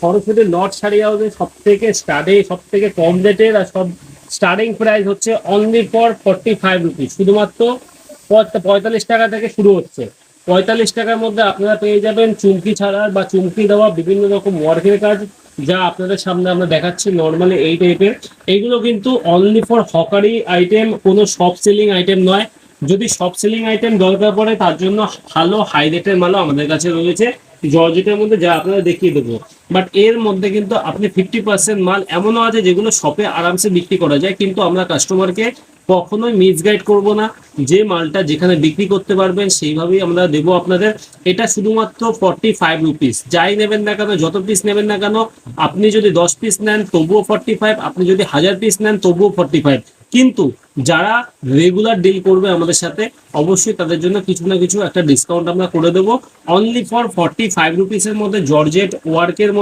Saraswati north sari হাউসে সব থেকে কম রেটের আর সব স্টার্টিং প্রাইস হচ্ছে অনলি ফর 45 রুপিস। শুধুমাত্র 45 টাকা থেকে শুরু হচ্ছে। 45 টাকার মধ্যে আপনারা পেয়ে যাবেন চুমকি ছাড়া বা চুমকি দেওয়া বিভিন্ন রকম ওয়ার্কের কাজ, যা আপনাদের সামনে আমরা দেখাচ্ছি নর্মালি এই টাইপের। এইগুলো কিন্তু অনলি ফর হকারি আইটেম, কোনো শপ সেলিং আইটেম নয়। যদি শপ সেলিং আইটেম দরকার পড়ে তার জন্য ভালো হাই রেটের মালও আমাদের কাছে রয়েছে জর্জেটের মধ্যে, যা আপনারা দেখিয়ে দেবো। বাট এর মধ্যে কিন্তু আপনি 50% মাল এমনও আছে যেগুলো শপে আরামসে বিক্রি করা যায়, কিন্তু আমরা কাস্টমারকে কখনোই মিসগাইড করব না। যে মালটা যেখানে বিক্রি করতে পারবেন সেইভাবেই আমরা দেবো আপনাদের। এটা শুধুমাত্র 45 রুপিস। যাই নেবেন না কেন, যত পিস নেবেন না কেন, আপনি যদি 10 পিস নেন তবুও 45, আপনি যদি 1000 পিস নেন তবুও 45। কিন্তু যারা রেগুলার ডিল করবে আমাদের সাথে, অবশ্যই তাদের জন্য কিছু না কিছু একটা ডিসকাউন্ট আমরা করে দেবো। অনলি ফর 45 রুপিসের মধ্যে জর্জেট ওয়ার্কের মধ্যে